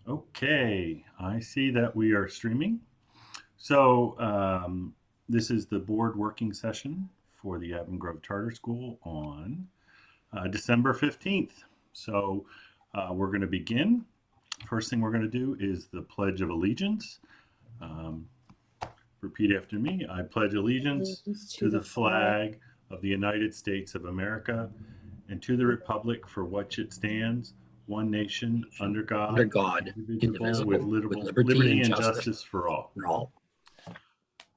Okay, I see that we are streaming. So this is the board working session for the Avon Grove Charter School on December 15th. So we're going to begin. First thing we're going to do is the Pledge of Allegiance. Um, Repeat after me. I pledge allegiance Allegiance to the flag of the United States of America and to the republic for which it stands, one nation, under under God, God, indivisible, with indivisible, with liberty liberty and and justice justice for all. for all.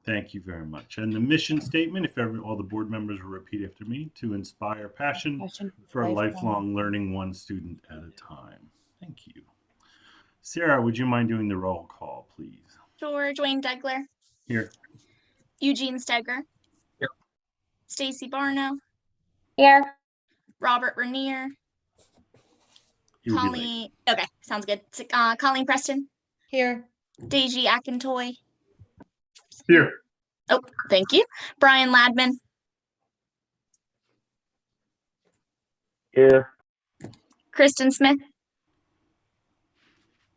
Thank you very much. And the mission statement, if all the board members will repeat after me, to inspire passion for lifelong learning, one student at a time. Thank you. Sarah, would you mind doing the roll call, please? Sure. Dwayne Degler. Here. Eugene Steger. Here. Stacy Barno. Here. Robert Rainier. Colleen. Okay, sounds good. Colleen Preston. Here. Deji Akintoy. Here. Oh, thank you. Brian Ladman. Here. Kristen Smith.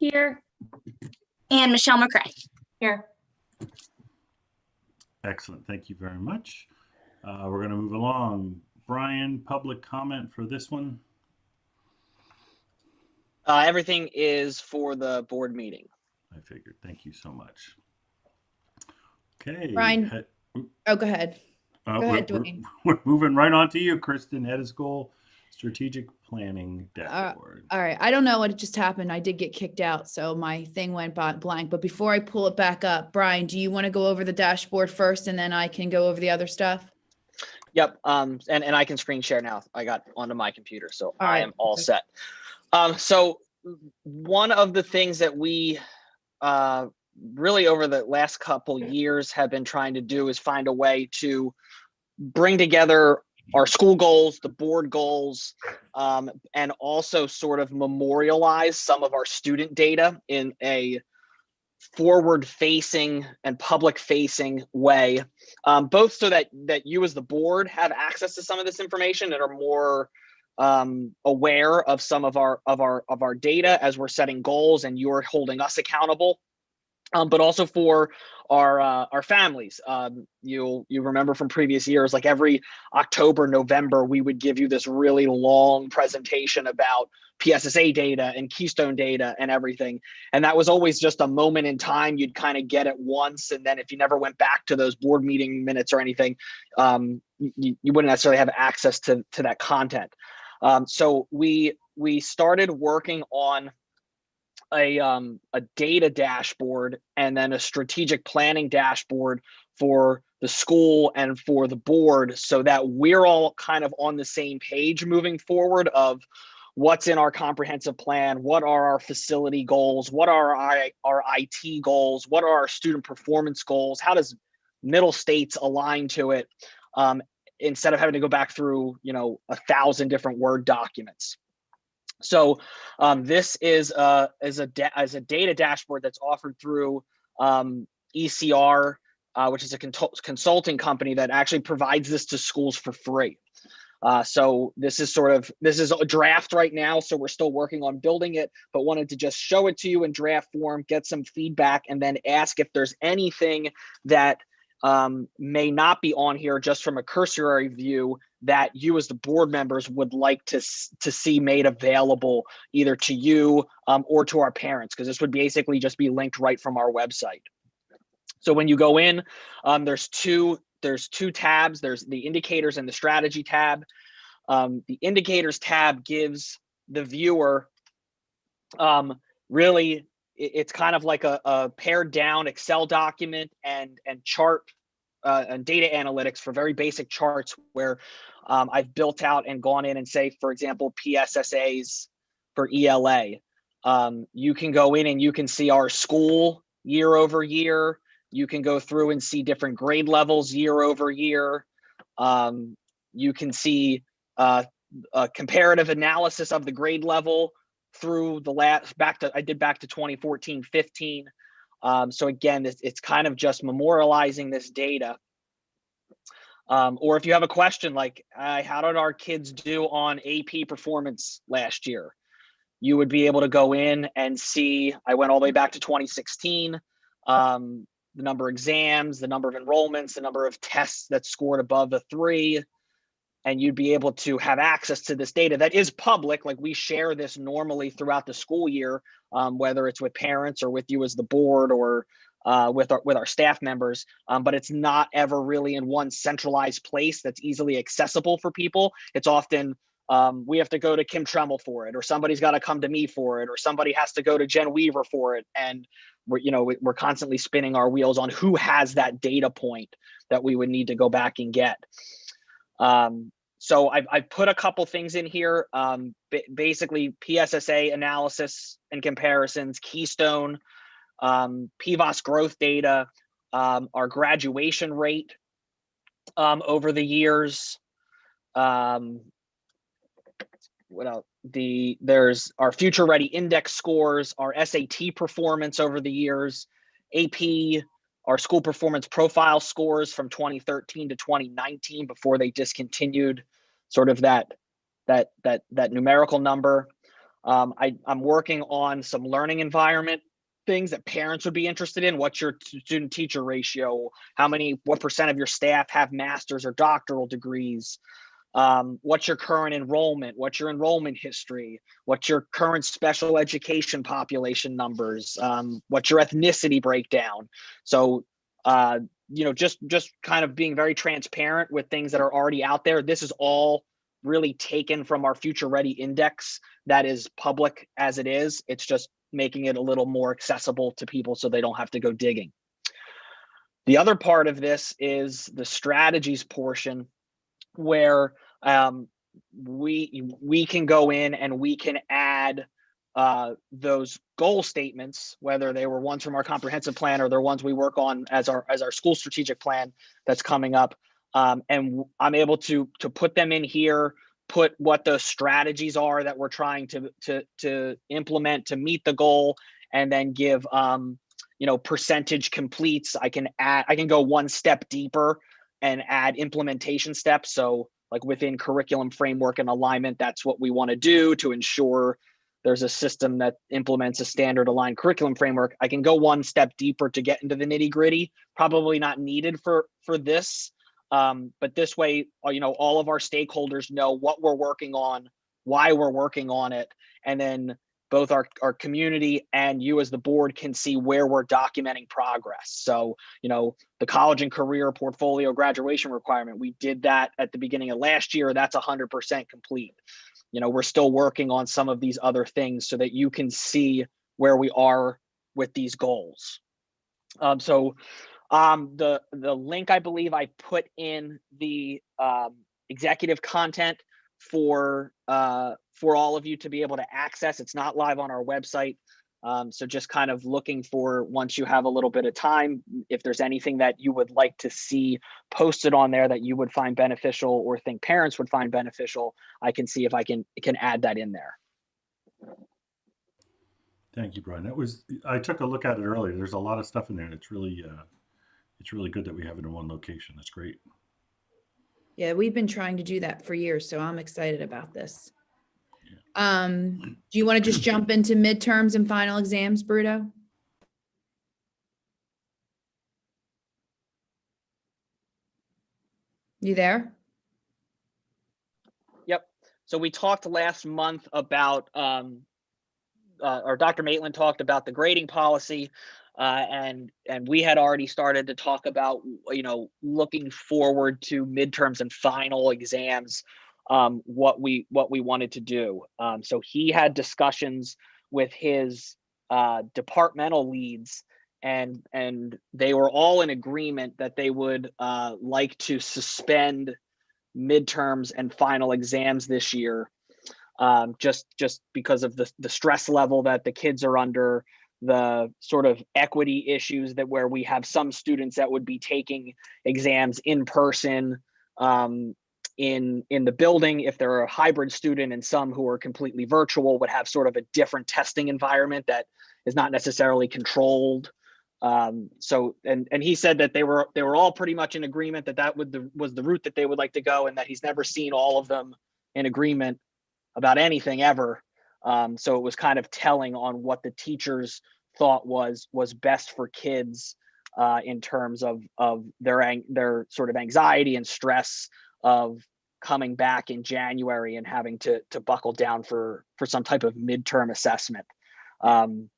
Here. And Michelle McCrae. Here. Excellent. Thank you very much. We're going to move along. Brian, public comment for this one? Everything is for the board meeting. I figured. Thank you so much. Okay. Brian. Oh, go ahead. Go ahead, Dwayne. We're moving right on to you, Kristen. Head of school strategic planning dashboard. All right. I don't know what just happened. I did get kicked out, so my thing went blank. But before I pull it back up, Brian, do you want to go over the dashboard first, and then I can go over the other stuff? Yep. And I can screen share now. I got onto my computer, so All right. I am all set. So one of the things that we really over the last couple years have been trying to do is find a way to bring together our school goals, the board goals, and also sort of memorialize some of our student data in a forward-facing and public-facing way, both so that you as the board have access to some of this information and are more aware of some of our data as we're setting goals and you're holding us accountable, but also for our families. You remember from previous years, like every October, November, we would give you this really long presentation about PSSA data and Keystone data and everything. And that was always just a moment in time. You'd kind of get it once. And then if you never went back to those board meeting minutes or anything, you wouldn't necessarily have access to that content. So we started working on a data dashboard and then a strategic planning dashboard for the school and for the board, so that we're all kind of on the same page moving forward of what's in our comprehensive plan, what are our facility goals, what are our IT goals, what are our student performance goals, how does middle states align to it, instead of having to go back through 1,000 different Word documents. So this is as a data dashboard that's offered through ECR, which is a consulting company that actually provides this to schools for free. So this is a draft right now, so we're still working on building it, but wanted to just show it to you in draft form, get some feedback, and then ask if there's anything that may not be on here just from a cursory view that you as the board members would like to see made available either to you or to our parents, because this would basically just be linked right from our website. So when you go in, there's two tabs. There's the indicators and the strategy tab. The indicators tab gives the viewer really, it's kind of like a pared down Excel document and chart and data analytics for very basic charts where I've built out and gone in and say, for example, PSSAs for ELA. You can go in and you can see our school year over year. You can go through and see different grade levels year over year. You can see a comparative analysis of the grade level through the back to 2014, 15. So again, it's kind of just memorializing this data. Or if you have a question like, how did our kids do on AP performance last year? you would be able to go in and see, I went all the way back to 2016, the number of exams, the number of enrollments, the number of tests that scored above a 3, and you'd be able to have access to this data that is public. Like, we share this normally throughout the school year, whether it's with parents or with you as the board, or with our staff members, but it's not ever really in one centralized place that's easily accessible for people. It's often we have to go to Kim Tremmel for it, or somebody's got to come to me for it, or somebody has to go to Jen Weaver for it, and we're constantly spinning our wheels on who has that data point that we would need to go back and get. So I've put a couple things in here, basically PSSA analysis and comparisons, Keystone, PVOS growth data, our graduation rate over the years. What else? There's our Future Ready Index scores, our SAT performance over the years, AP, our school performance profile scores from 2013 to 2019 before they discontinued sort of that numerical number. I'm working on some learning environment things that parents would be interested in. What's your student teacher ratio? What percent of your staff have master's or doctoral degrees? What's your current enrollment? What's your enrollment history? What's your current special education population numbers? What's your ethnicity breakdown? So, just kind of being very transparent with things that are already out there. This is all really taken from our Future Ready Index that is public as it is. It's just making it a little more accessible to people so they don't have to go digging. The other part of this is the strategies portion, where we can go in and we can add those goal statements, whether they were ones from our comprehensive plan or they're ones we work on as our school strategic plan that's coming up. And I'm able to put them in here, put what those strategies are that we're trying to implement to meet the goal, and then give percentage completes. I can go one step deeper and add implementation steps. So like within curriculum framework and alignment, that's what we want to do to ensure there's a system that implements a standard aligned curriculum framework. I can go one step deeper to get into the nitty gritty, probably not needed for this. But this way, all of our stakeholders know what we're working on, why we're working on it, and then both our community and you as the board can see where we're documenting progress. So, the college and career portfolio graduation requirement, we did that at the beginning of last year. That's 100% complete. We're still working on some of these other things so that you can see where we are with these goals. The link, I believe I put in the executive content for all of you to be able to access. It's not live on our website. So just kind of looking for, once you have a little bit of time, if there's anything that you would like to see posted on there that you would find beneficial or think parents would find beneficial, I can see if I can add that in there. Thank you, Bryan. I took a look at it earlier. There's a lot of stuff in there. It's really good that we have it in one location. That's great. Yeah, we've been trying to do that for years, so I'm excited about this. Do you want to just jump into midterms and final exams, Brutto? You there? Yep. So we talked last month about, or Dr. Maitland talked about the grading policy, and we had already started to talk about, looking forward to midterms and final exams, what we wanted to do. So he had discussions with his departmental leads, and they were all in agreement that they would like to suspend midterms and final exams this year, just because of the stress level that the kids are under, the sort of equity issues where we have some students that would be taking exams in person in the building if they're a hybrid student, and some who are completely virtual would have sort of a different testing environment that is not necessarily controlled. So he said that they were all pretty much in agreement that was the route that they would like to go, and that he's never seen all of them in agreement about anything ever. So it was kind of telling on what the teachers thought was best for kids in terms of their sort of anxiety and stress of coming back in January and having to buckle down for some type of midterm assessment. Go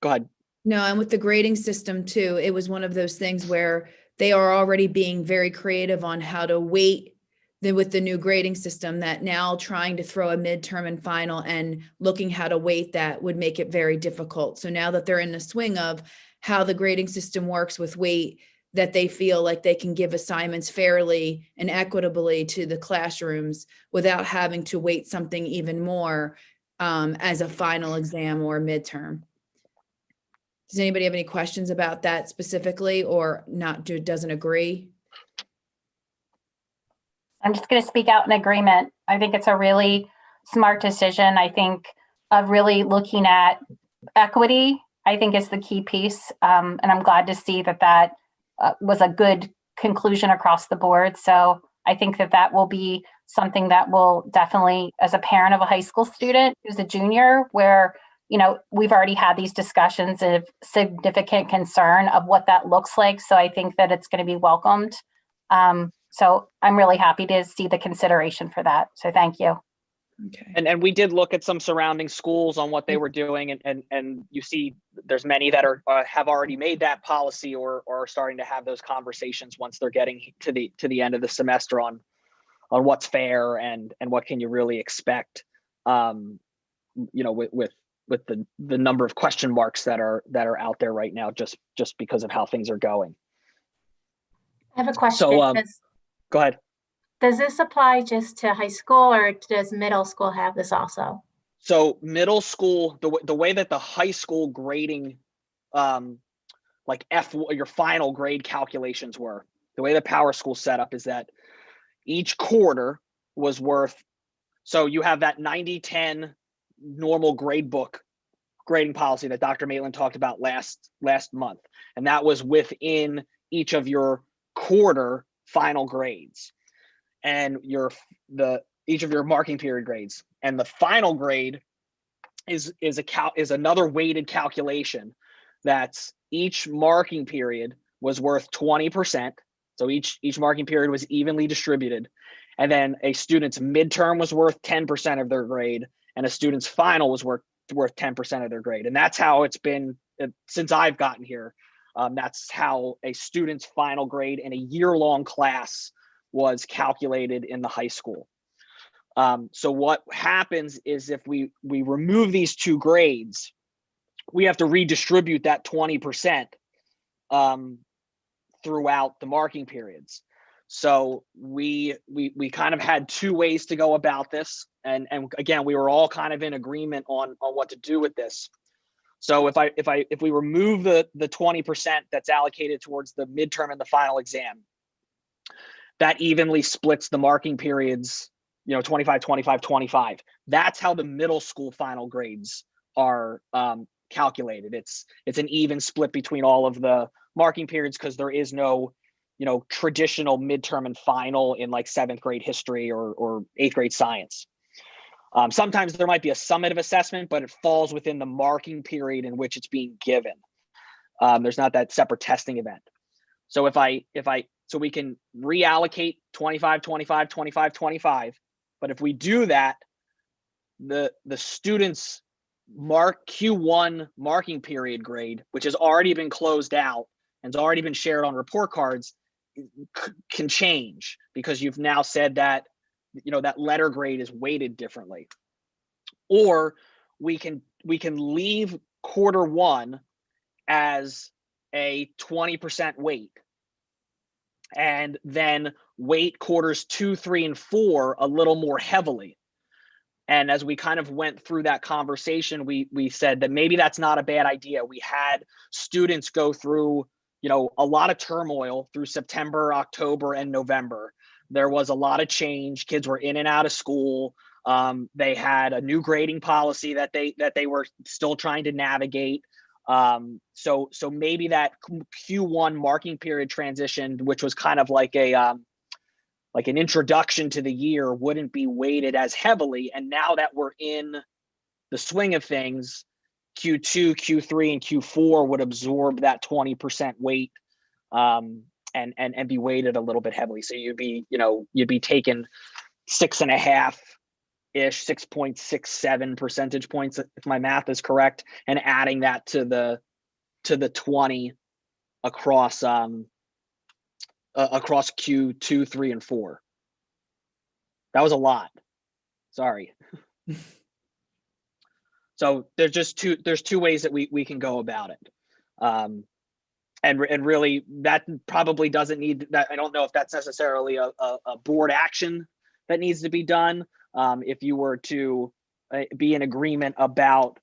ahead. No, and with the grading system too, it was one of those things where they are already being very creative on how to weight with the new grading system, that now trying to throw a midterm and final and looking how to weight that would make it very difficult. So now that they're in the swing of how the grading system works with weight, that they feel like they can give assignments fairly and equitably to the classrooms without having to weight something even more as a final exam or midterm. Does anybody have any questions about that specifically, or not, doesn't agree? I'm just going to speak out in agreement. I think it's a really smart decision. I think of really looking at equity, I think is the key piece. And I'm glad to see that was a good conclusion across the board. So I think that will be something that will definitely, as a parent of a high school student who's a junior, where, you know, we've already had these discussions of significant concern of what that looks like. So I think that it's going to be welcomed. So I'm really happy to see the consideration for that. So thank you. Okay. And we did look at some surrounding schools on what they were doing, and you see there's many that have already made that policy or are starting to have those conversations once they're getting to the end of the semester on what's fair and what can you really expect, you know, with the number of question marks that are out there right now just because of how things are going. I have a question. So go ahead. Does this apply just to high school, or does middle school have this also? So middle school, the way that the high school grading, like your final grade calculations were, the way the Power School set up is that each quarter was worth, so you have that 90-10 normal grade book grading policy that Dr. Maitland talked about last month. And that was within each of your quarter final grades and each of your marking period grades. And the final grade is another weighted calculation. That's each marking period was worth 20%. So each marking period was evenly distributed. And then a student's midterm was worth 10% of their grade, and a student's final was worth 10% of their grade. And that's how it's been since I've gotten here. That's how a student's final grade in a year-long class was calculated in the high school. So what happens is if we remove these two grades, we have to redistribute that 20% throughout the marking periods. So we kind of had two ways to go about this. And again, we were all kind of in agreement on what to do with this. So if we remove the 20% that's allocated towards the midterm and the final exam, that evenly splits the marking periods, 25, 25, 25. That's how the middle school final grades are calculated. It's an even split between all of the marking periods because there is no, traditional midterm and final in like 7th grade history or 8th grade science. Sometimes there might be a summative assessment, but it falls within the marking period in which it's being given. There's not that separate testing event. So so we can reallocate 25, 25, 25, 25. But if we do that, the student's Q1 marking period grade, which has already been closed out and has already been shared on report cards, can change because you've now said that that letter grade is weighted differently. Or we can leave quarter one as a 20% weight and then weight quarters 2, 3, and 4 a little more heavily. And as we kind of went through that conversation, we said that maybe that's not a bad idea. We had students go through, a lot of turmoil through September, October, and November. There was a lot of change. Kids were in and out of school. They had a new grading policy that they were still trying to navigate. So maybe that Q1 marking period transition, which was kind of like an introduction to the year, wouldn't be weighted as heavily. And now that we're in the swing of things, Q2, Q3, and Q4 would absorb that 20% weight, and be weighted a little bit heavily. So you'd be taking 6.5-ish, 6.67 percentage points, if my math is correct, and adding that to the 20 across Q2, 3, and 4. That was a lot. Sorry. So there's two ways that we can go about it. And really that probably doesn't need that. I don't know if that's necessarily a board action that needs to be done. If you were to be in agreement about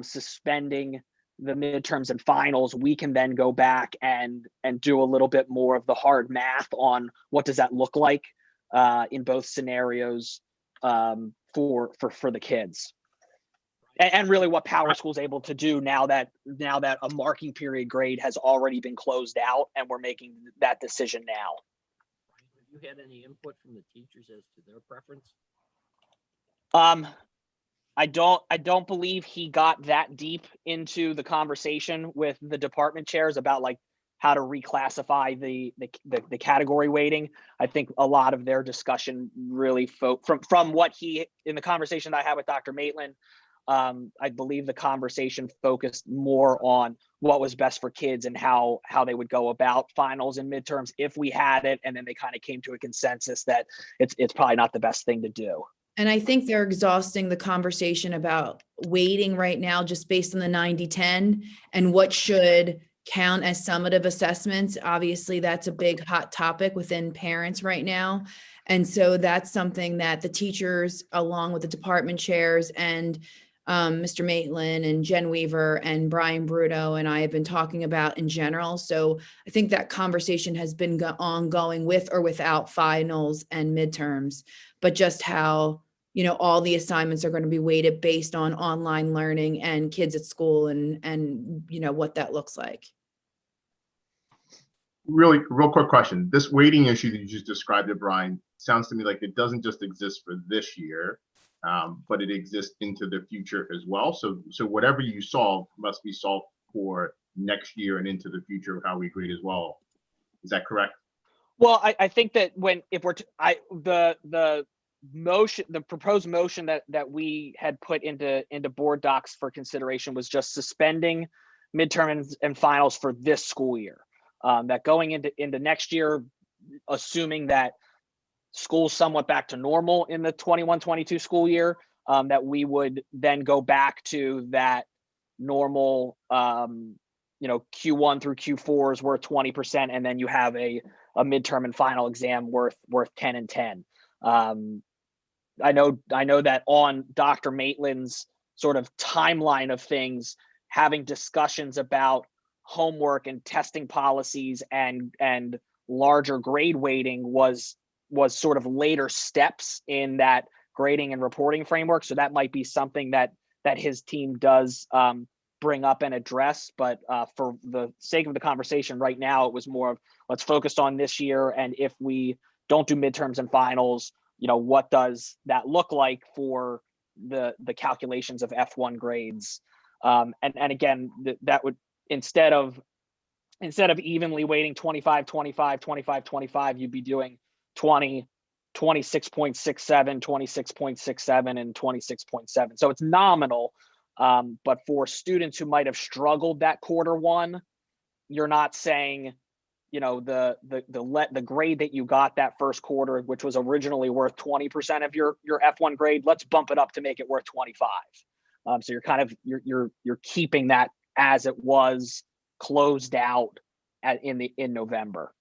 suspending the midterms and finals, we can then go back and do a little bit more of the hard math on what does that look like in both scenarios for the kids. And really what Power School is able to do now that a marking period grade has already been closed out and we're making that decision now. Have you had any input from the teachers as to their preference? I don't believe he got that deep into the conversation with the department chairs about like how to reclassify the category weighting. I think a lot of their discussion really from what he, in the conversation that I had with Dr. Maitland, I believe the conversation focused more on what was best for kids and how they would go about finals and midterms if we had it. And then they kind of came to a consensus that it's probably not the best thing to do. And I think they're exhausting the conversation about weighting right now, just based on the 90-10 and what should count as summative assessments. Obviously, that's a big hot topic within parents right now. And so that's something that the teachers, along with the department chairs and Mr. Maitland and Jen Weaver and Bryan Brutto and I have been talking about in general. So I think that conversation has been ongoing with or without finals and midterms, but just how, all the assignments are going to be weighted based on online learning and kids at school and what that looks like. Really, real quick question. This weighting issue that you just described it, Bryan, sounds to me like it doesn't just exist for this year, but it exists into the future as well. So whatever you solve must be solved for next year and into the future of how we grade as well. Is that correct? Well, I think that the proposed motion that we had put into board docs for consideration was just suspending midterm and finals for this school year. That going into next year, assuming that school's somewhat back to normal in the 21-22 school year, that we would then go back to that normal, Q1 through Q4 is worth 20%, and then you have a midterm and final exam worth 10 and 10. I know that on Dr. Maitland's sort of timeline of things, having discussions about homework and testing policies and larger grade weighting was sort of later steps in that grading and reporting framework. So that might be something that his team does bring up and address. But for the sake of the conversation right now, it was more of let's focus on this year. And if we don't do midterms and finals, what does that look like for the calculations of F1 grades? And again, that would, instead of evenly weighting 25, 25, 25, 25, you'd be doing 20, 26.67, 26.67, and 26.7. So it's nominal, but for students who might have struggled that quarter one, you're not saying, the grade that you got that first quarter, which was originally worth 20% of your F1 grade, let's bump it up to make it worth 25. So you're kind of you're keeping that as it was closed out in November.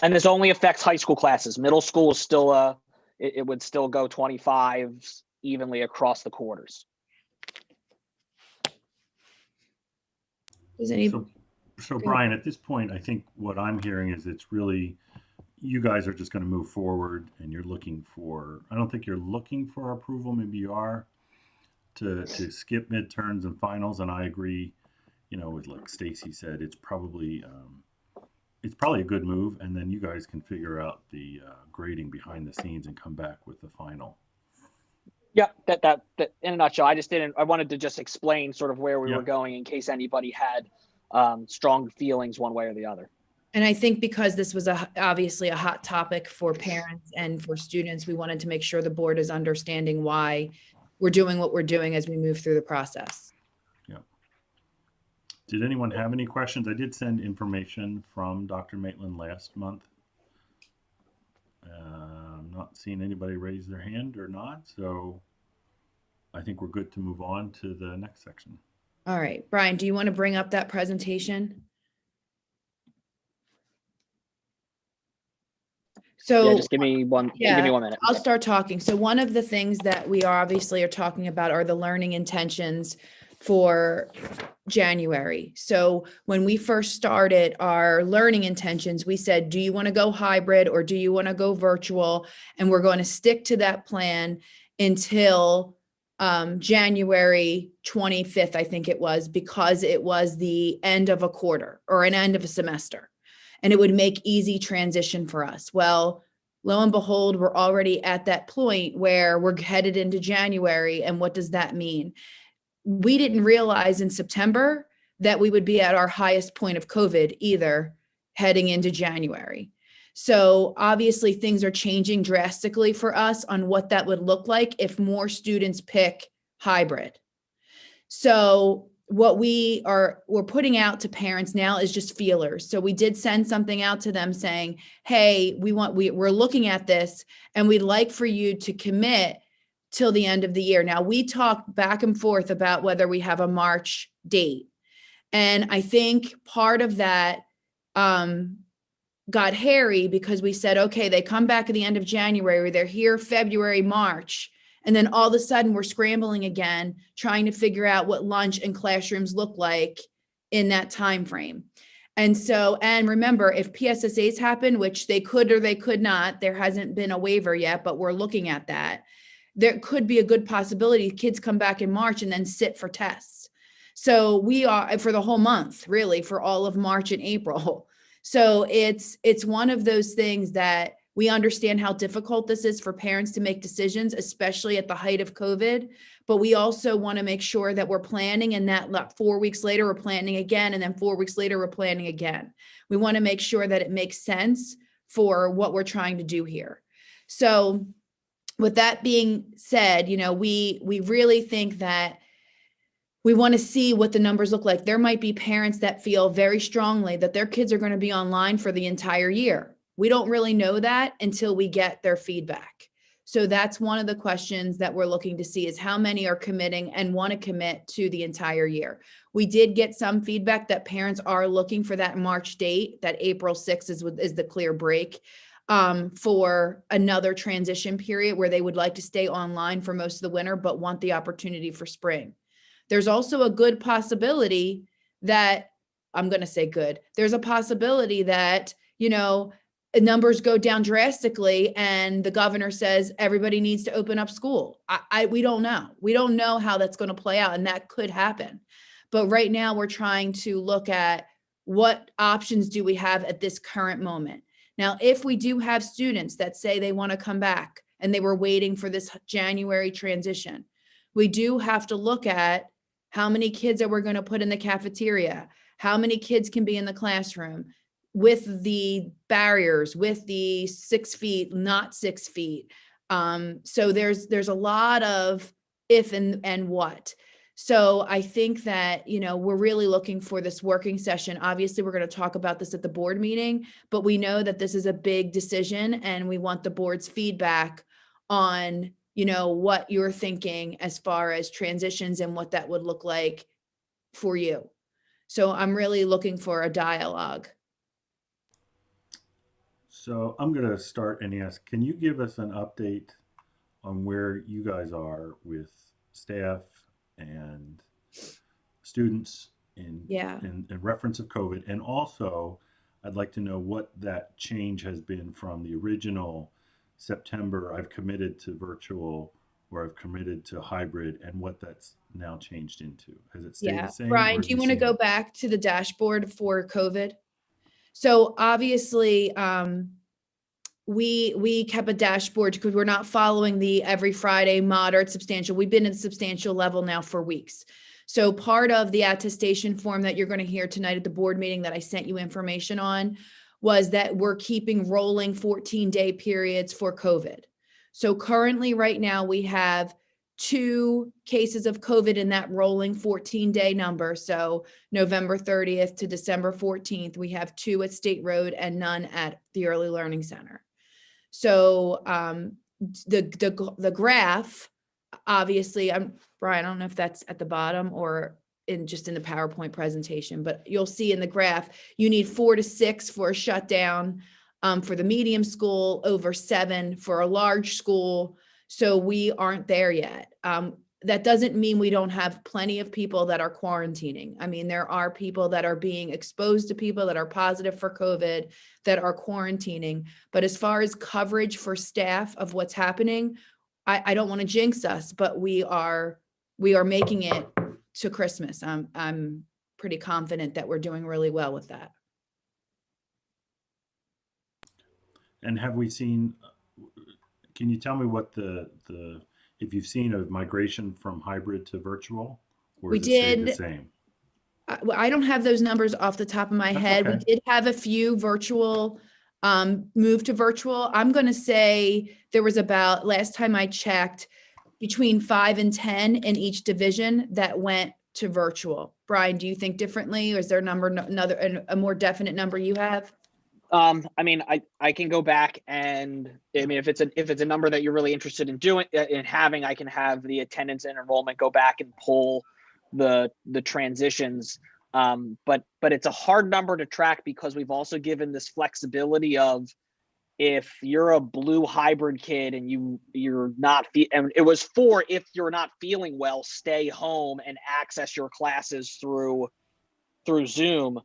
And this only affects high school classes. Middle school is still it would still go 25s evenly across the quarters. So Bryan, at this point, I think what I'm hearing is it's really, you guys are just going to move forward and you're looking for, I don't think you're looking for approval, maybe you are, to skip midterms and finals. And I agree, with like Stacy said, it's probably it's probably a good move, and then you guys can figure out the grading behind the scenes and come back with the final. Yeah, that in a nutshell. I wanted to just explain sort of where we Yeah. were going in case anybody had strong feelings one way or the other. And I think because this was obviously a hot topic for parents and for students, we wanted to make sure the board is understanding why we're doing what we're doing as we move through the process. Yeah. Did anyone have any questions? I did send information from Dr. Maitland last month. I'm not seeing anybody raise their hand or not, so I think we're good to move on to the next section. All right, Brian, do you want to bring up that presentation? So Yeah, just give me one minute. I'll start talking. So one of the things that we obviously are talking about are the learning intentions for January. So when we first started our learning intentions, we said, do you want to go hybrid or do you want to go virtual? And we're going to stick to that plan until January 25th, I think it was, because it was the end of a quarter or an end of a semester. And it would make easy transition for us. Well, lo and behold, we're already at that point where we're headed into January. And what does that mean? We didn't realize in September that we would be at our highest point of COVID either heading into January. So obviously things are changing drastically for us on what that would look like if more students pick hybrid. So what we're putting out to parents now is just feelers. So we did send something out to them saying, hey, we're looking at this and we'd like for you to commit till the end of the year. Now we talked back and forth about whether we have a March date. And I think part of that got hairy because we said, okay, they come back at the end of January, they're here February, March. And then all of a sudden we're scrambling again, trying to figure out what lunch and classrooms look like in that time frame. And so, and remember, if PSSAs happen, which they could or they could not, there hasn't been a waiver yet, but we're looking at that. There could be a good possibility kids come back in March and then sit for tests. So we are for the whole month, really, for all of March and April. So it's one of those things that we understand how difficult this is for parents to make decisions, especially at the height of COVID. But we also want to make sure that we're planning and that 4 weeks later, we're planning again. And then 4 weeks later, we're planning again. We want to make sure that it makes sense for what we're trying to do here. So with that being said, we really think that we want to see what the numbers look like. There might be parents that feel very strongly that their kids are going to be online for the entire year. We don't really know that until we get their feedback. So that's one of the questions that we're looking to see is how many are committing and want to commit to the entire year. We did get some feedback that parents are looking for that March date, that April 6th is the clear break for another transition period where they would like to stay online for most of the winter, but want the opportunity for spring. There's also a good possibility that, I'm going to say good, there's a possibility that, numbers go down drastically and the governor says everybody needs to open up school. We don't know. We don't know how that's going to play out, and that could happen. But right now we're trying to look at what options do we have at this current moment. Now, if we do have students that say they want to come back and they were waiting for this January transition, we do have to look at how many kids are we going to put in the cafeteria, how many kids can be in the classroom, with the barriers, with the 6 feet, not 6 feet. So there's a lot of if and what. So I think that, we're really looking for this working session. Obviously, we're going to talk about this at the board meeting, but we know that this is a big decision and we want the board's feedback on, what you're thinking as far as transitions and what that would look like for you. So I'm really looking for a dialogue. So I'm going to start and ask, can you give us an update on where you guys are with staff and students in reference of COVID? And also, I'd like to know what that change has been from the original September, I've committed to virtual or I've committed to hybrid, and what that's now changed into. Has it stayed the same? Brian, do you want to go back to the dashboard for COVID? So obviously, we kept a dashboard because we're not following the every Friday moderate substantial. We've been at substantial level now for weeks. So part of the attestation form that you're going to hear tonight at the board meeting that I sent you information on was that we're keeping rolling 14-day periods for COVID. So currently right now we have 2 cases of COVID in that rolling 14-day number. So November 30th to December 14th, we have 2 at State Road and none at the Early Learning Center. So the graph, obviously, Brian, I don't know if that's at the bottom or in just in the PowerPoint presentation, but you'll see in the graph, you need 4 to 6 for a shutdown for the medium school, over 7 for a large school. So we aren't there yet. That doesn't mean we don't have plenty of people that are quarantining. I mean, there are people that are being exposed to people that are positive for COVID that are quarantining. But as far as coverage for staff of what's happening, I don't want to jinx us, but we are making it to Christmas. I'm pretty confident that we're doing really well with that. And have we seen, can you tell me what if you've seen a migration from hybrid to virtual, or We is it stayed the did. same? I don't have those numbers off the top of my That's head. We okay. did have a few virtual, move to virtual. I'm going to say there was about, last time I checked, between 5 and 10 in each division that went to virtual. Brian, do you think differently, or is there a more definite number you have? I mean, I can go back and I mean, if it's a number that you're really interested in having, I can have the attendance and enrollment go back and pull the transitions. But it's a hard number to track because we've also given this flexibility of if you're a blue hybrid kid and you're not, and it was for if you're not feeling well, stay home and access your classes through Zoom.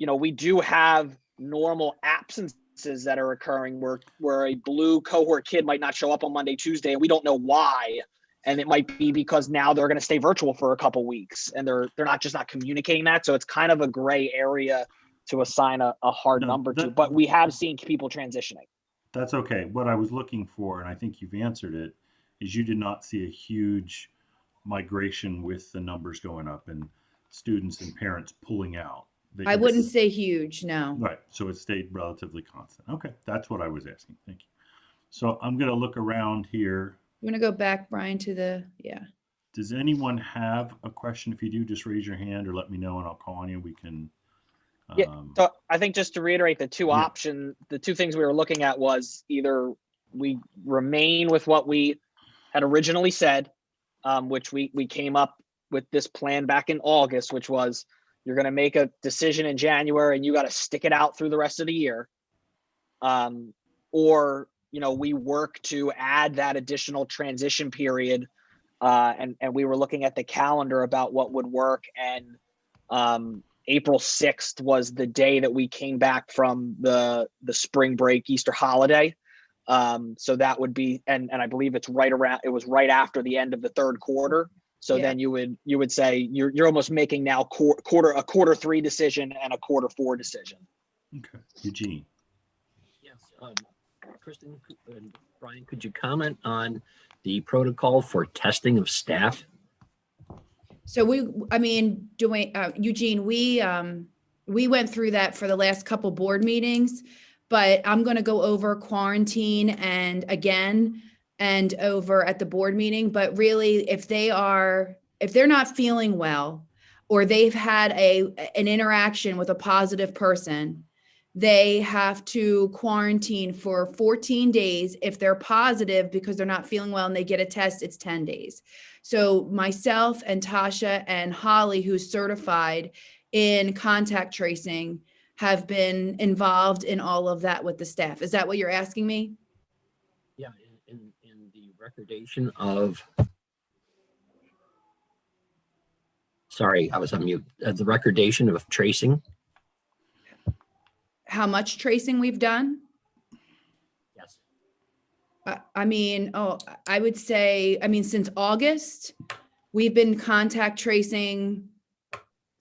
We do have normal absences that are occurring where a blue cohort kid might not show up on Monday, Tuesday, and we don't know why. And it might be because now they're going to stay virtual for a couple weeks and they're not communicating that. So it's kind of a gray area to assign a hard number to, but we have seen people transitioning. That's okay. What I was looking for, and I think you've answered it, is you did not see a huge migration with the numbers going up and students and parents pulling out. I wouldn't say huge, no. Right. So it stayed relatively constant. Okay. That's what I was asking. Thank you. So I'm going to look around here. You want to go back, Brian, to yeah. Does anyone have a question? If you do, just raise your hand or let me know and I'll call on you. We can. So I think just to reiterate the two things we were looking at was either we remain with what we had originally said, which we came up with this plan back in August, which was you're going to make a decision in January and you got to stick it out through the rest of the year. Or, we work to add that additional transition period. And we were looking at the calendar about what would work. And April 6th was the day that we came back from the spring break Easter holiday. So that would be, and I believe it was right after the end of the third quarter. So Yeah. then you would say you're almost making now a quarter 3 decision and a quarter 4 decision. Okay. Eugene. Yes, Kristen and Brian, could you comment on the protocol for testing of staff? So Eugene, we went through that for the last couple board meetings, but I'm going to go over quarantine and over at the board meeting. But really, if they're not feeling well, or they've had an interaction with a positive person, they have to quarantine for 14 days. If they're positive because they're not feeling well and they get a test, it's 10 days. So myself and Tasha and Holly, who's certified in contact tracing, have been involved in all of that with the staff. Is that what you're asking me? Yeah, in the recordation of, sorry, I was on mute. The recordation of tracing. How much tracing we've done? Yes. I would say, since August, we've been contact tracing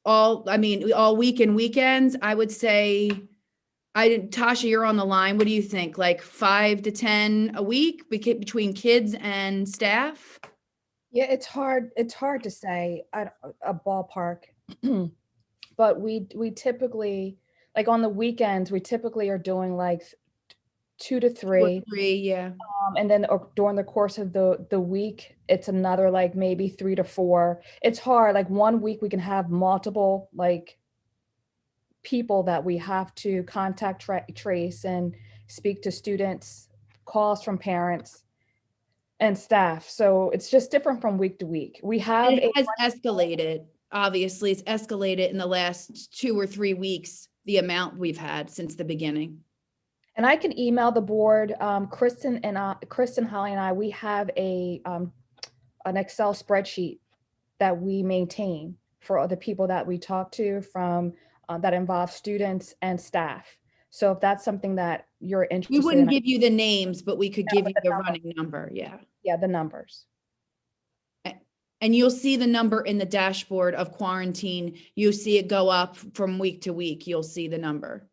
all week and weekends, I would say, Tasha, you're on the line. What do you think? Like 5 to 10 a week between kids and staff? Yeah, it's hard to say a ballpark. But we typically, like on the weekends, we typically are doing like 2 to 3. 3, yeah. And then during the course of the week, it's another like maybe 3 to 4. It's hard. Like one week we can have multiple like people that we have to contact, trace, and speak to students, calls from parents and staff. So it's just different from week to week. We have It has escalated. Obviously, it's escalated in the last 2 or 3 weeks, the amount we've had since the beginning. And I can email the board. Kristen, Holly, and I, we have an Excel spreadsheet that we maintain for other people that we talk to from that involve students and staff. So if that's something that you're interested in. We wouldn't give you the names, but we could give you the running number. Yeah. Yeah, the numbers. And you'll see the number in the dashboard of quarantine. You'll see it go up from week to week. You'll see the number.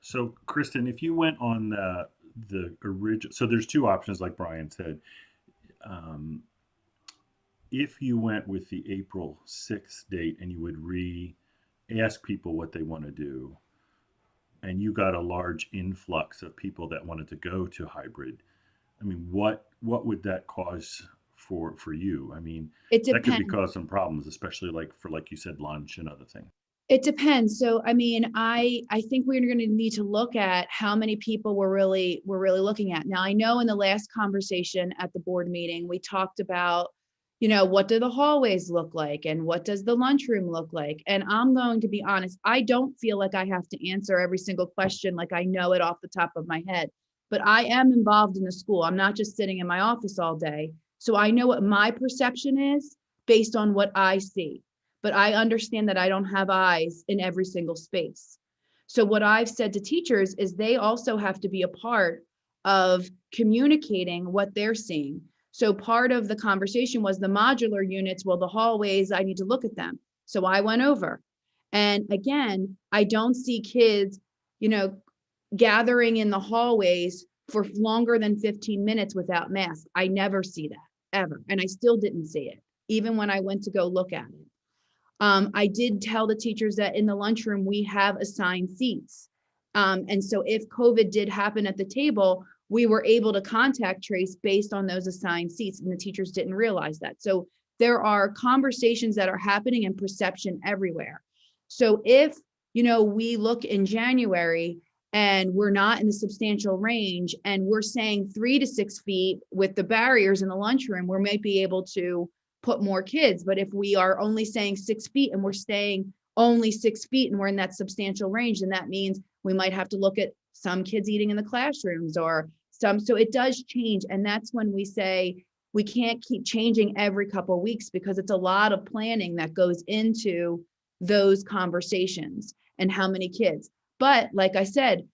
So, Kristen, if you went on the original, so there's 2 options, like Bryan said. If you went with the April 6th date and you would ask people what they want to do, and you got a large influx of people that wanted to go to hybrid, I mean, what would that cause for you? I mean, that could cause some problems, especially like you said, lunch and other things. It depends. So, I mean, I think we're going to need to look at how many people we're really looking at. Now, I know in the last conversation at the board meeting, we talked about, what do the hallways look like and what does the lunchroom look like? And I'm going to be honest, I don't feel like I have to answer every single question like I know it off the top of my head, but I am involved in the school. I'm not just sitting in my office all day. So I know what my perception is based on what I see. But I understand that I don't have eyes in every single space. So what I've said to teachers is they also have to be a part of communicating what they're seeing. So part of the conversation was the modular units, well, the hallways, I need to look at them. So I went over. And again, I don't see kids, gathering in the hallways for longer than 15 minutes without masks. I never see that, ever. And I still didn't see it, even when I went to go look at it. I did tell the teachers that in the lunchroom, we have assigned seats. And so if COVID did happen at the table, we were able to contact trace based on those assigned seats, and the teachers didn't realize that. So there are conversations that are happening and perception everywhere. So if, we look in January and we're not in the substantial range and we're saying 3 to 6 feet with the barriers in the lunchroom, we might be able to put more kids. But if we are only saying 6 feet and we're staying only 6 feet and we're in that substantial range, then that means we might have to look at some kids eating in the classrooms or some, so it does change. And that's when we say we can't keep changing every couple of weeks because it's a lot of planning that goes into those conversations and how many kids. But like I said,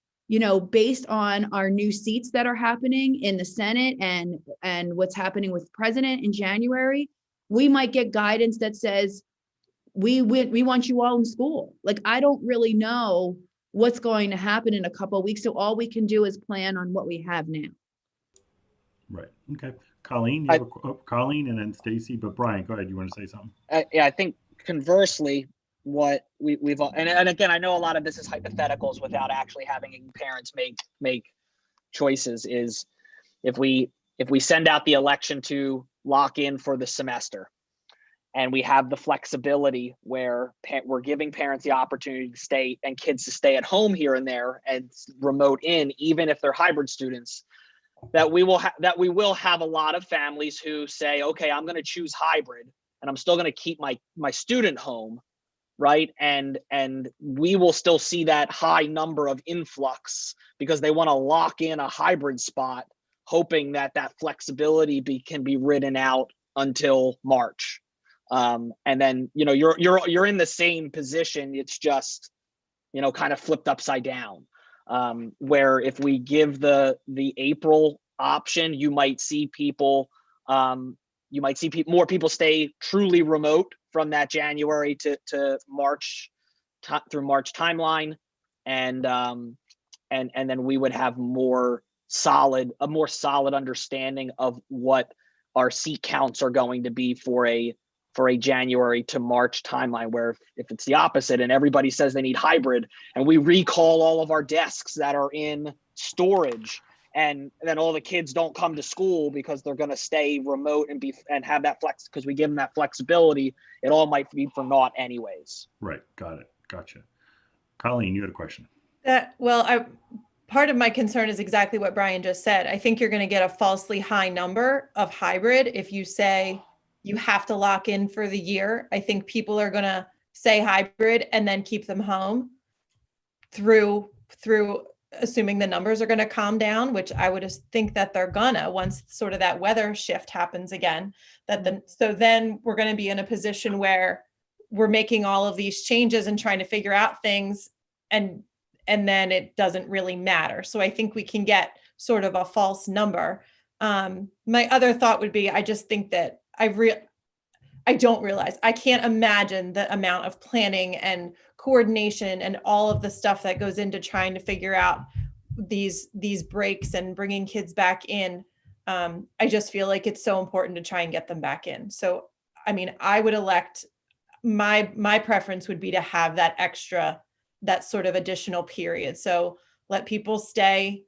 based on our new seats that are happening in the Senate and what's happening with president in January, we might get guidance that says, we want you all in school. Like, I don't really know what's going to happen in a couple of weeks. So all we can do is plan on what we have now. Right. Okay. Colleen, Colleen and then Stacy, but Bryan, go ahead. You want to say something? Yeah, I think conversely, what we've and again, I know a lot of this is hypotheticals without actually having parents make choices, is if we send out the election to lock in for the semester and we have the flexibility where we're giving parents the opportunity to stay and kids to stay at home here and there and remote in, even if they're hybrid students, that we will have a lot of families who say, okay, I'm going to choose hybrid and I'm still going to keep my student home, right? And we will still see that high number of influx because they want to lock in a hybrid spot, hoping that flexibility can be ridden out until March. And then, you're in the same position. It's just, kind of flipped upside down. Where if we give the April option, you might see people you might see more people stay truly remote from that January to March through March timeline, and then we would have a more solid understanding of what our seat counts are going to be for a January to March timeline, where if it's the opposite and everybody says they need hybrid and we recall all of our desks that are in storage, and then all the kids don't come to school because they're going to stay remote and have that flex, because we give them that flexibility, it all might be for naught anyways. Right. Got it. Gotcha. Colleen, you had a question. Part of my concern is exactly what Bryan just said. I think you're going to get a falsely high number of hybrid if you say you have to lock in for the year. I think people are going to say hybrid and then keep them home through assuming the numbers are going to calm down, which I would think that they're gonna, once sort of that weather shift happens again, so then we're going to be in a position where we're making all of these changes and trying to figure out things, and then it doesn't really matter. So I think we can get sort of a false number. My other thought would be, I just think that I don't realize, I can't imagine the amount of planning and coordination and all of the stuff that goes into trying to figure out these breaks and bringing kids back in. I just feel like it's so important to try and get them back in. So, I mean, I would elect, my preference would be to have that sort of additional period. So let people stay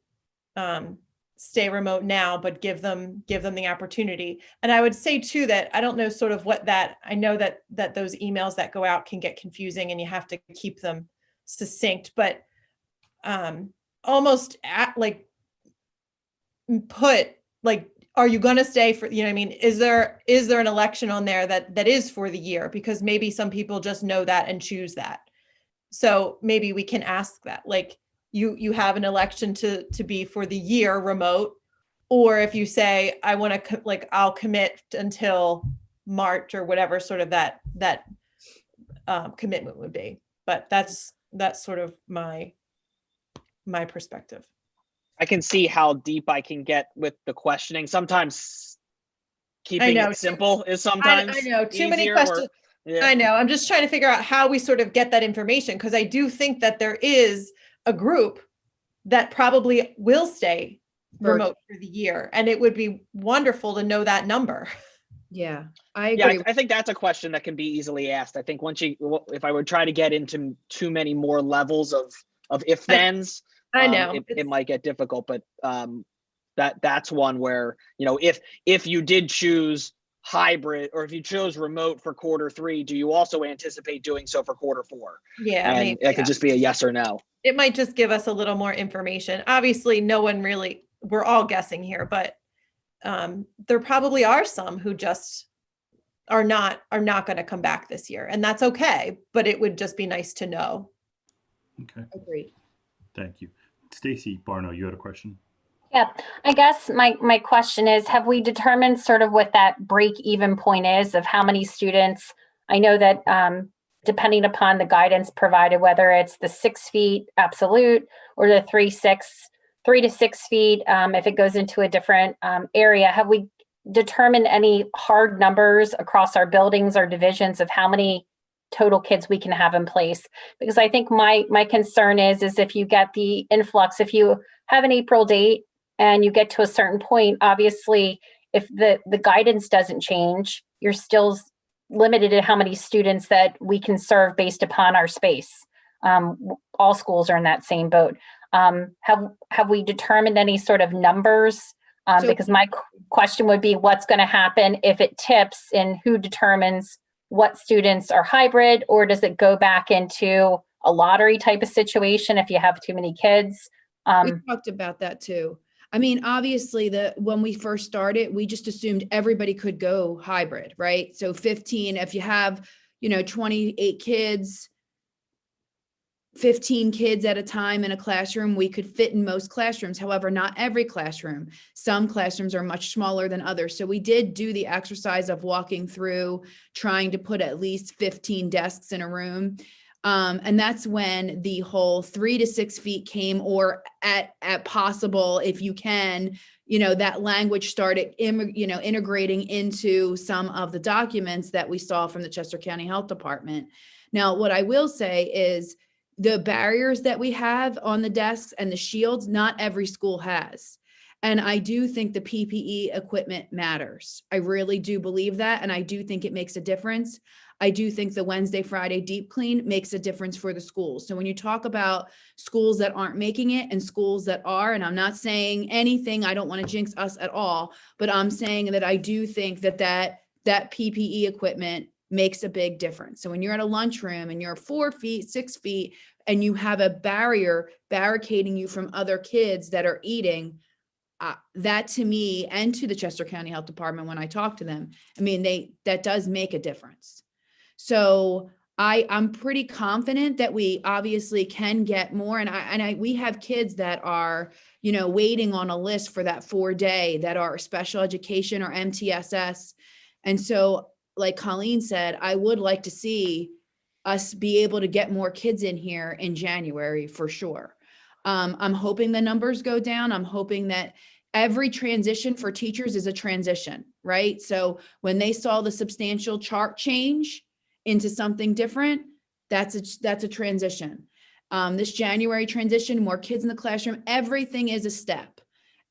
remote now, but give them the opportunity. And I would say too, that I don't know sort of I know that those emails that go out can get confusing and you have to keep them succinct, but almost are you going to stay for, you know what I mean? Is there an election on there that is for the year? Because maybe some people just know that and choose that. So maybe we can ask that, like, you have an election to be for the year remote, or if you say, I want to, I'll commit until March or whatever sort of that commitment would be. But that's sort of my perspective. I can see how deep I can get with the questioning. Sometimes keeping it simple is sometimes I know too many easier, questions. Yeah. I know. I'm just trying to figure out how we sort of get that information, because I do think that there is a group that probably will stay remote for the year, and it would be wonderful to know that number. Yeah, I agree. Yeah, I think that's a question that can be easily asked. I think if I would try to get into too many more levels of if-thens, I know it might get difficult, but that's one where, you know, if you did choose hybrid, or if you chose remote for quarter 3, do you also anticipate doing so for quarter 4? Yeah, and it could just be a yes or no. It might just give us a little more information. Obviously, we're all guessing here, but there probably are some who just are not going to come back this year, and that's okay, but it would just be nice to know. Okay. Agreed. Thank you. Stacy Barno, you had a question? Yeah, I guess my question is, have we determined sort of what that break-even point is of how many students? I know that depending upon the guidance provided, whether it's the 6 feet absolute or the 3 to 6 feet, if it goes into a different area, have we determined any hard numbers across our buildings or divisions of how many total kids we can have in place? Because I think my concern is if you get the influx, if you have an April date and you get to a certain point, obviously, if the guidance doesn't change, you're still limited in how many students that we can serve based upon our space. All schools are in that same boat. Have we determined any sort of numbers? Because my question would be, what's going to happen if it tips, and who determines what students are hybrid, or does it go back into a lottery type of situation if you have too many kids? We talked about that too. I mean, obviously, when we first started, we just assumed everybody could go hybrid, right? So 15, if you have, 28 kids, 15 kids at a time in a classroom, we could fit in most classrooms. However, not every classroom. Some classrooms are much smaller than others. So we did do the exercise of walking through, trying to put at least 15 desks in a room. And that's when the whole 3 to 6 feet came, or at possible, if you can, that language started, integrating into some of the documents that we saw from the Chester County Health Department. Now, what I will say is the barriers that we have on the desks and the shields, not every school has. And I do think the PPE equipment matters. I really do believe that. And I do think it makes a difference. I do think the Wednesday, Friday deep clean makes a difference for the schools. So when you talk about schools that aren't making it and schools that are, and I'm not saying anything, I don't want to jinx us at all, but I'm saying that I do think that PPE equipment makes a big difference. So when you're at a lunchroom and you're 4 feet, 6 feet, and you have a barrier barricading you from other kids that are eating, that to me and to the Chester County Health Department, when I talk to them, I mean, that does make a difference. So I'm pretty confident that we obviously can get more. And we have kids that are, waiting on a list for that 4-day that are special education or MTSS. And so, like Colleen said, I would like to see us be able to get more kids in here in January for sure. I'm hoping the numbers go down. I'm hoping that every transition for teachers is a transition, right? So when they saw the substantial chart change into something different, that's a transition. This January transition, more kids in the classroom, everything is a step.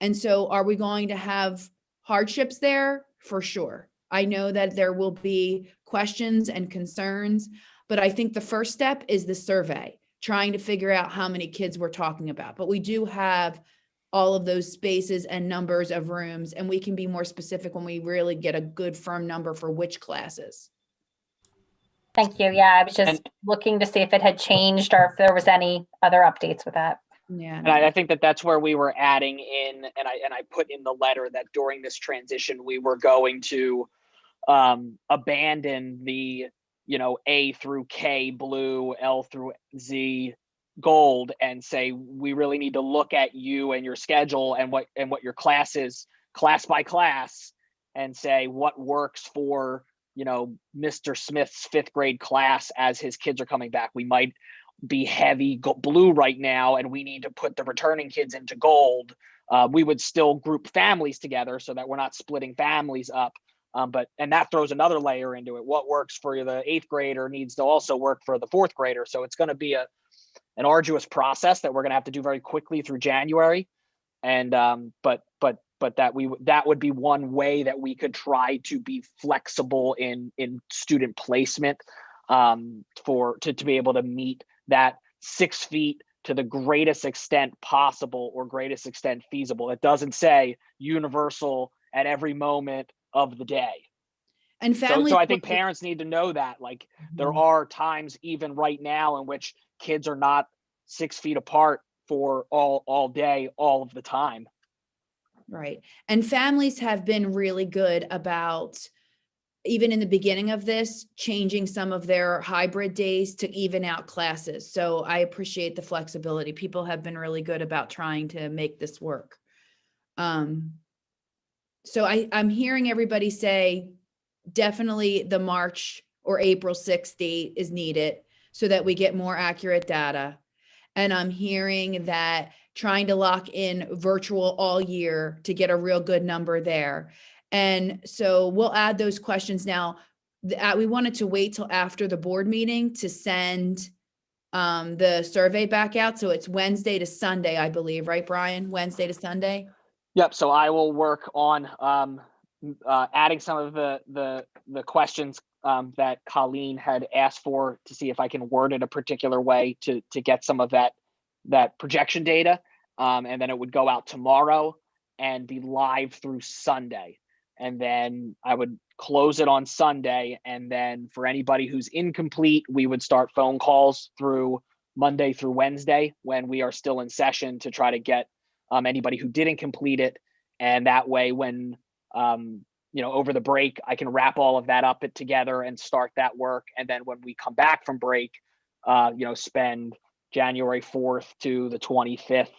And so are we going to have hardships there? For sure. I know that there will be questions and concerns, but I think the first step is the survey, trying to figure out how many kids we're talking about. But we do have all of those spaces and numbers of rooms, and we can be more specific when we really get a good firm number for which classes. Thank you. Yeah, I was just looking to see if it had changed or if there was any other updates with that. Yeah. And I think that's where we were adding in, and I put in the letter that during this transition, we were going to abandon the, A through K blue, L through Z gold, and say, we really need to look at you and your schedule and what your class is, class by class, and say what works for, Mr. Smith's 5th grade class as his kids are coming back. We might be heavy blue right now, and we need to put the returning kids into gold. We would still group families together so that we're not splitting families up. And that throws another layer into it. What works for the 8th grader needs to also work for the 4th grader. So it's going to be an arduous process that we're going to have to do very quickly through January. And but that would be one way that we could try to be flexible in student placement, to be able to meet that 6 feet to the greatest extent possible or greatest extent feasible. It doesn't say universal at every moment of the day. And families, so I think parents need to know that, there are times even right now in which kids are not 6 feet apart for all day, all of the time. Right. And families have been really good about, even in the beginning of this, changing some of their hybrid days to even out classes. So I appreciate the flexibility. People have been really good about trying to make this work. So I'm hearing everybody say definitely the March or April 6th date is needed so that we get more accurate data. And I'm hearing that trying to lock in virtual all year to get a real good number there. And so we'll add those questions now. We wanted to wait till after the board meeting to send the survey back out. So it's Wednesday to Sunday, I believe, right, Bryan? Wednesday to Sunday? Yep. So I will work on adding some of the questions that Colleen had asked for, to see if I can word it a particular way to get some of that projection data. And then it would go out tomorrow and be live through Sunday. And then I would close it on Sunday. And then for anybody who's incomplete, we would start phone calls through Monday through Wednesday when we are still in session, to try to get anybody who didn't complete it. And that way, when, over the break, I can wrap all of that up together and start that work. And then when we come back from break, spend January 4th to the 25th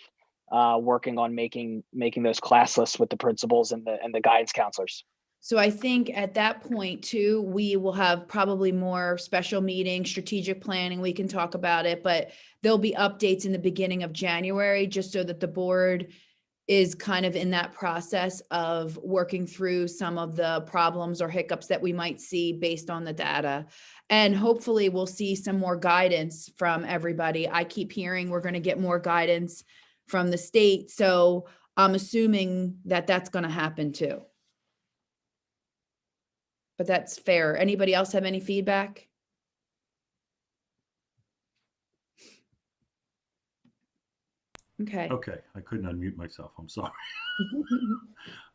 working on making those class lists with the principals and the guidance counselors. So I think at that point too, we will have probably more special meetings, strategic planning. We can talk about it, but there'll be updates in the beginning of January, just so that the board is kind of in that process of working through some of the problems or hiccups that we might see based on the data. And hopefully we'll see some more guidance from everybody. I keep hearing we're going to get more guidance from the state. So I'm assuming that that's going to happen too. But that's fair. Anybody else have any feedback? Okay. Okay, I couldn't unmute myself. I'm sorry.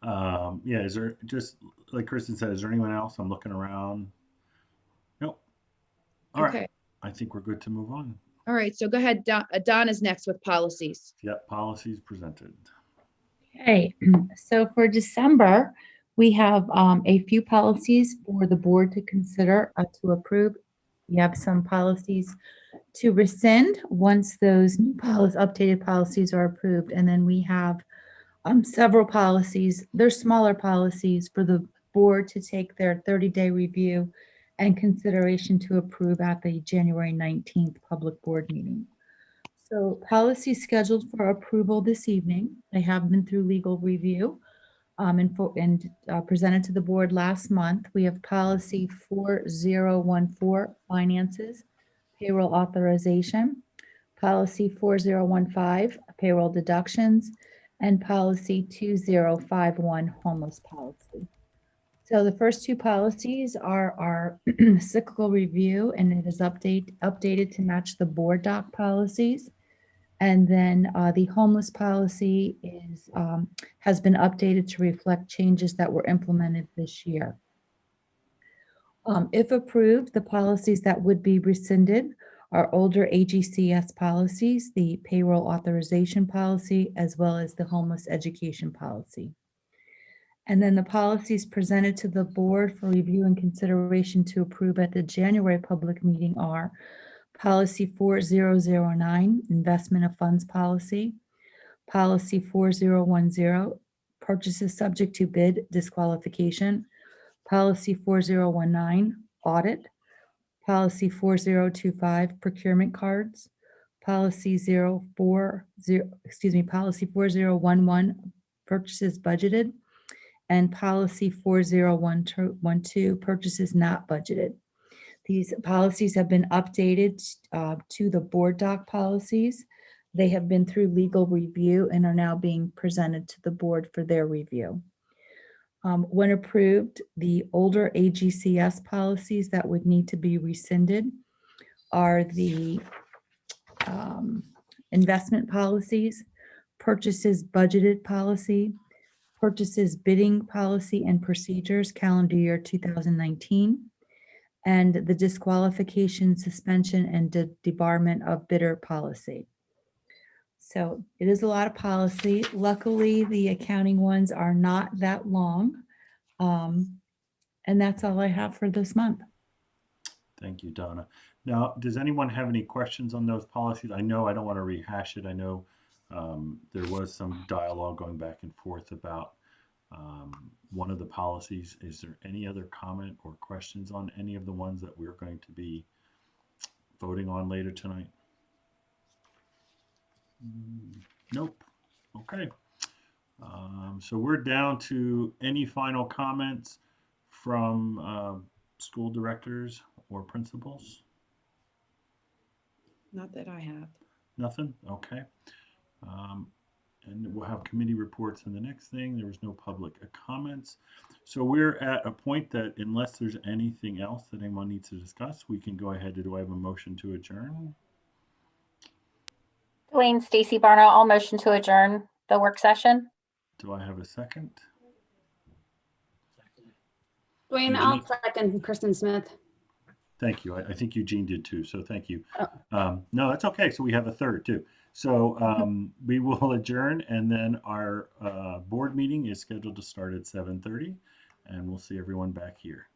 Yeah, is there, just like Kristen said, is there anyone else? I'm looking around. Nope. All right. Okay. I think we're good to move on. All right. So go ahead. Don is next with policies. Yep, policies presented. Okay, so for December, we have a few policies for the board to consider to approve. We have some policies to rescind once those new updated policies are approved. And then we have several policies, they're smaller policies for the board to take their 30-day review and consideration to approve at the January 19th public board meeting. So policies scheduled for approval this evening. They have been through legal review and presented to the board last month. We have policy 4014, finances, payroll authorization, policy 4015, payroll deductions, and policy 2051, homeless policy. So the first two policies are our cyclical review, and it is updated to match the board doc policies. And then the homeless policy has been updated to reflect changes that were implemented this year. If approved, the policies that would be rescinded are older AGCS policies, the payroll authorization policy, as well as the homeless education policy. And then the policies presented to the board for review and consideration to approve at the January public meeting are policy 4009, investment of funds policy, policy 4010, purchases subject to bid disqualification, policy 4019, audit, policy 4025, procurement cards, policy 4011, purchases budgeted, and policy 4012, purchases not budgeted. These policies have been updated to the board doc policies. They have been through legal review and are now being presented to the board for their review. When approved, the older AGCS policies that would need to be rescinded are the investment policies, purchases budgeted policy, purchases bidding policy and procedures, calendar year 2019, and the disqualification, suspension, and debarment of bidder policy. So it is a lot of policy. Luckily, the accounting ones are not that long. And that's all I have for this month. Thank you, Donna. Now, does anyone have any questions on those policies? I know I don't want to rehash it. I know there was some dialogue going back and forth about one of the policies. Is there any other comment or questions on any of the ones that we're going to be voting on later tonight? Nope. Okay. So we're down to any final comments from school directors or principals? Not that I have. Nothing? Okay. And we'll have committee reports in the next thing. There was no public comments. So we're at a point that unless there's anything else that anyone needs to discuss, we can go ahead. Do I have a motion to adjourn? Dwayne, Stacy Barno, I'll motion to adjourn the work session. Do I have a second? Dwayne, I'll second Kristen Smith. Thank you. I think Eugene did too, so thank you. No, that's okay. So we have a third too. So we will adjourn, and then our board meeting is scheduled to start at 7:30, and we'll see everyone back here.